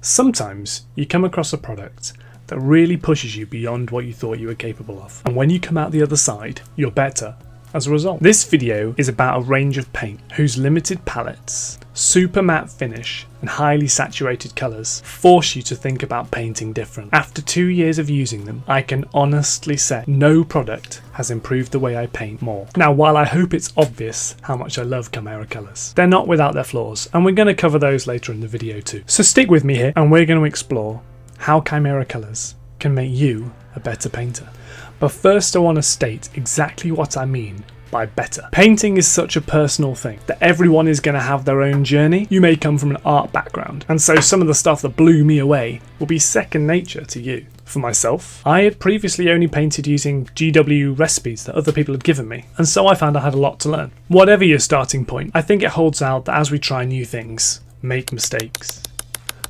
Sometimes you come across a product that really pushes you beyond what you thought you were capable of, and when you come out the other side, you're better as a result. This video is about a range of paint whose limited palettes, super matte finish and highly saturated colours force you to think about painting different. After 2 years of using them, I can honestly say no product has improved the way I paint more. Now, while I hope it's obvious how much I love Kimera Kolors, they're not without their flaws, and we're going to cover those later in the video too. So stick with me here and we're going to explore how Kimera Kolors can make you a better painter. But first I want to state exactly what I mean by better. Painting is such a personal thing that everyone is going to have their own journey. You may come from an art background, and so some of the stuff that blew me away will be second nature to you. For myself, I had previously only painted using GW recipes that other people had given me, and so I found I had a lot to learn. Whatever your starting point, I think it holds out that as we try new things, make mistakes,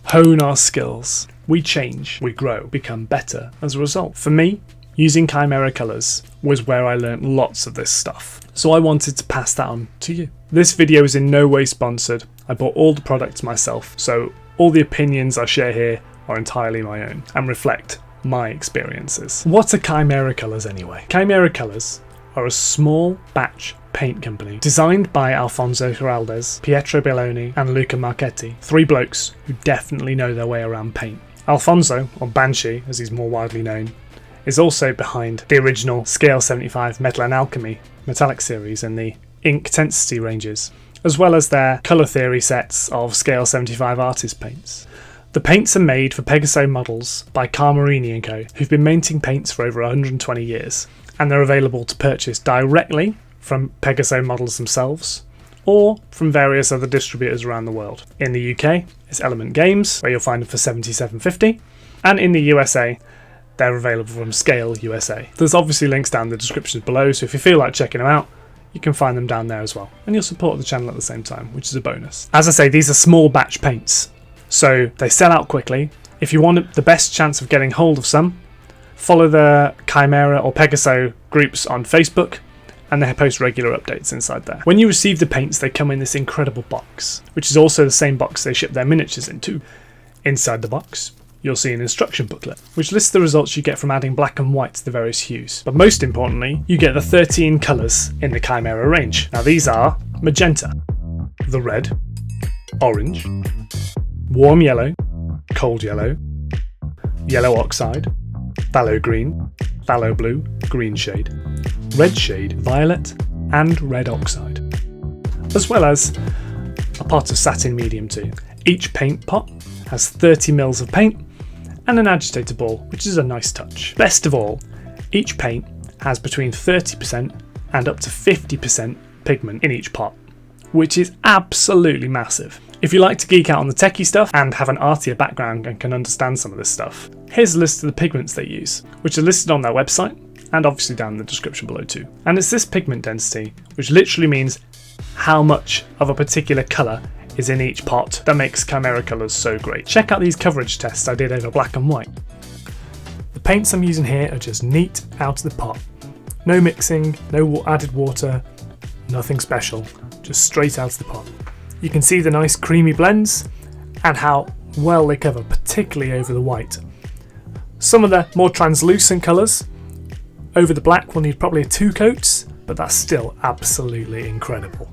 hone our skills, we change, we grow, become better as a result. For me, using Kimera Kolors was where I learnt lots of this stuff, so I wanted to pass that on to you. This video is in no way sponsored. I bought all the products myself, so all the opinions I share here are entirely my own and reflect my experiences. What are Kimera Kolors anyway? Kimera Kolors are a small batch paint company designed by Alfonso Giraldes, Pietro Belloni and Luca Marchetti, three blokes who definitely know their way around paint. Alfonso, or Banshee as he's more widely known, is also behind the original Scale 75 Metal and Alchemy metallic series and the Ink Intensity ranges, as well as their colour theory sets of Scale 75 artist paints. The paints are made for Pegaso models by Carmarini & Co, who've been minting paints for over 120 years, and they're available to purchase directly from Pegaso models themselves or from various other distributors around the world. In the UK, it's Element Games, where you'll find them for $77.50, and in the USA, they're available from Scale USA. There's obviously links down in the description below, so if you feel like checking them out, you can find them down there as well. And you'll support the channel at the same time, which is a bonus. As I say, these are small batch paints, so they sell out quickly. If you want the best chance of getting hold of some, follow the Kimera or Pegaso groups on Facebook, and they post regular updates inside there. When you receive the paints, they come in this incredible box, which is also the same box they ship their miniatures into. Inside the box, you'll see an instruction booklet, which lists the results you get from adding black and white to the various hues. But most importantly, you get the 13 colours in the Kimera range. Now these are magenta, the red, orange, warm yellow, cold yellow, yellow oxide, phthalo green, phthalo blue, green shade, red shade, violet, and red oxide, as well as a pot of satin medium too. Each paint pot has 30 mils of paint and an agitator ball, which is a nice touch. Best of all, each paint has between 30% and up to 50% pigment in each pot, which is absolutely massive. If you like to geek out on the techie stuff and have an Arte background and can understand some of this stuff, here's a list of the pigments they use, which are listed on their website and obviously down in the description below too. And it's this pigment density, which literally means how much of a particular colour is in each pot, that makes Kimera Kolors so great. Check out these coverage tests I did over black and white. The paints I'm using here are just neat out of the pot. No mixing, no added water, nothing special, just straight out of the pot. You can see the nice creamy blends and how well they cover, particularly over the white. Some of the more translucent colours over the black will need probably 2 coats, but that's still absolutely incredible.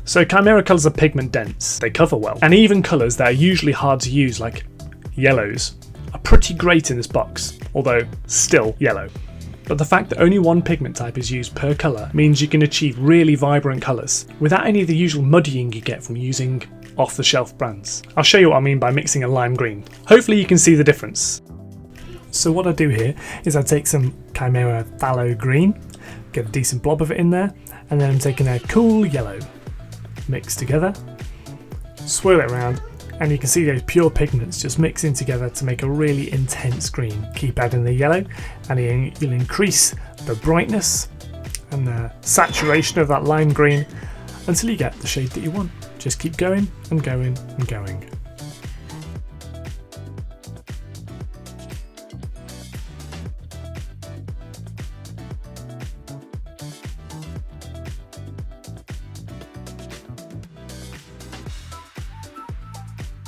So Kimera Kolors are pigment dense, they cover well, and even colours that are usually hard to use like yellows are pretty great in this box, although still yellow. But the fact that only one pigment type is used per colour means you can achieve really vibrant colours without any of the usual muddying you get from using off-the-shelf brands. I'll show you what I mean by mixing a lime green. Hopefully you can see the difference. So what I do here is I take some Kimera phthalo green, get a decent blob of it in there, and then I'm taking a cool yellow. Mix together, swirl it around, and you can see those pure pigments just mixing together to make a really intense green. Keep adding the yellow and you'll increase the brightness and the saturation of that lime green until you get the shade that you want. Just keep going and going and going.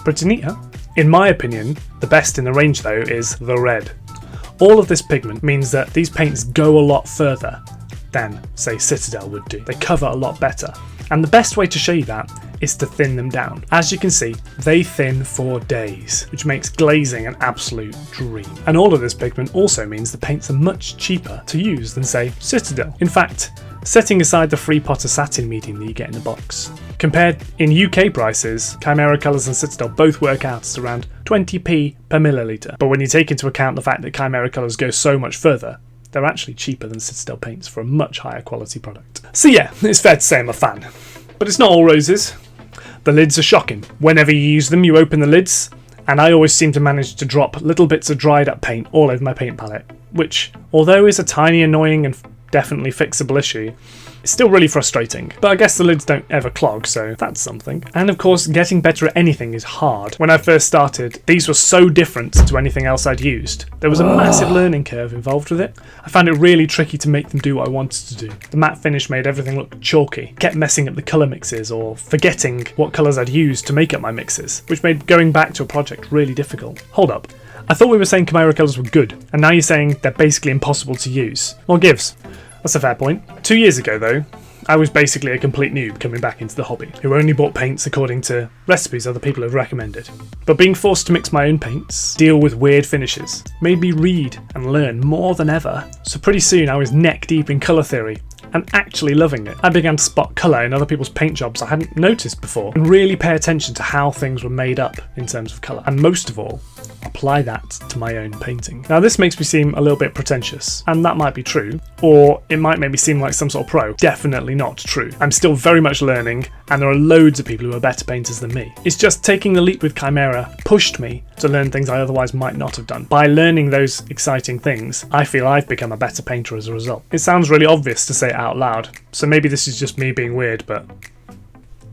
Pretty neat, huh? In my opinion, the best in the range though is the red. All of this pigment means that these paints go a lot further than, say, Citadel would do. They cover a lot better. And the best way to show you that is to thin them down. As you can see, they thin for days, which makes glazing an absolute dream. And all of this pigment also means the paints are much cheaper to use than, say, Citadel. In fact, setting aside the free pot of satin medium that you get in the box, compared in UK prices, Kimera Kolors and Citadel both work out at around 20p per milliliter. But when you take into account the fact that Kimera Kolors go so much further, they're actually cheaper than Citadel paints for a much higher quality product. So yeah, it's fair to say I'm a fan. But it's not all roses. The lids are shocking. Whenever you use them, you open the lids, and I always seem to manage to drop little bits of dried up paint all over my paint palette, which, although is a tiny, annoying and definitely fixable issue, it's still really frustrating. But I guess the lids don't ever clog, so that's something. And of course, getting better at anything is hard. When I first started, these were so different to anything else I'd used. There was a massive learning curve involved with it. I found it really tricky to make them do what I wanted to do. The matte finish made everything look chalky. Kept messing up the colour mixes or forgetting what colours I'd used to make up my mixes, which made going back to a project really difficult. Hold up. I thought we were saying Kimera Kolors were good, and now you're saying they're basically impossible to use. What gives? That's a fair point. 2 years ago though, I was basically a complete noob coming back into the hobby, who only bought paints according to recipes other people had recommended. But being forced to mix my own paints, deal with weird finishes, made me read and learn more than ever. So pretty soon I was neck deep in colour theory, and actually loving it. I began to spot colour in other people's paint jobs I hadn't noticed before, and really pay attention to how things were made up in terms of colour, and most of all, apply that to my own painting. Now this makes me seem a little bit pretentious, and that might be true, or it might make me seem like some sort of pro. Definitely not true. I'm still very much learning, and there are loads of people who are better painters than me. It's just taking the leap with Kimera pushed me to learn things I otherwise might not have done. By learning those exciting things, I feel I've become a better painter as a result. It sounds really obvious to say it out loud, so maybe this is just me being weird, but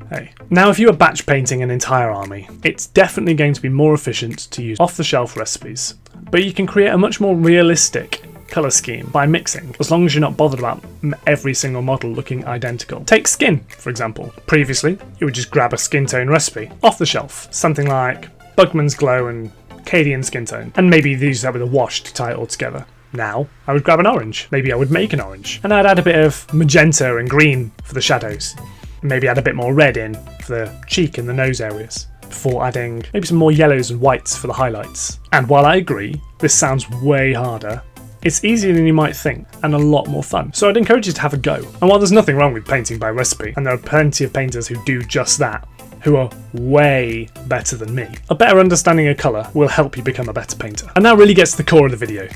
hey. Now if you are batch painting an entire army, it's definitely going to be more efficient to use off-the-shelf recipes, but you can create a much more realistic colour scheme by mixing, as long as you're not bothered about every single model looking identical. Take skin, for example. Previously, you would just grab a skin tone recipe off the shelf, something like Bugman's Glow and Cadian skin tone, and maybe use that with a wash to tie it all together. Now, I would grab an orange, maybe I would make an orange, and I'd add a bit of magenta and green for the shadows, maybe add a bit more red in for the cheek and the nose areas, before adding maybe some more yellows and whites for the highlights. And while I agree, this sounds way harder, it's easier than you might think, and a lot more fun. So I'd encourage you to have a go. And while there's nothing wrong with painting by recipe, and there are plenty of painters who do just that, who are way better than me, a better understanding of colour will help you become a better painter. And that really gets to the core of the video.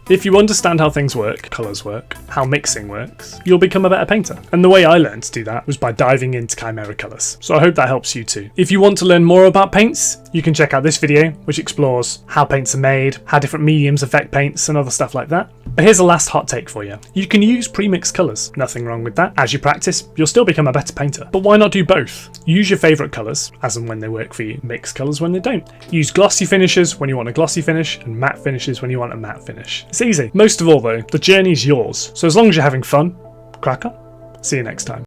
If you understand how things work, colours work, how mixing works, you'll become a better painter. And the way I learned to do that was by diving into Kimera Kolors. So I hope that helps you too. If you want to learn more about paints, you can check out this video, which explores how paints are made, how different mediums affect paints and other stuff like that. But here's a last hot take for you. You can use pre-mixed colours. Nothing wrong with that. As you practice, you'll still become a better painter. But why not do both? Use your favourite colours, as and when they work for you. Mix colours when they don't. Use glossy finishes when you want a glossy finish, and matte finishes when you want a matte finish. It's easy. Most of all though, the journey's yours. So as long as you're having fun, crack on. See you next time.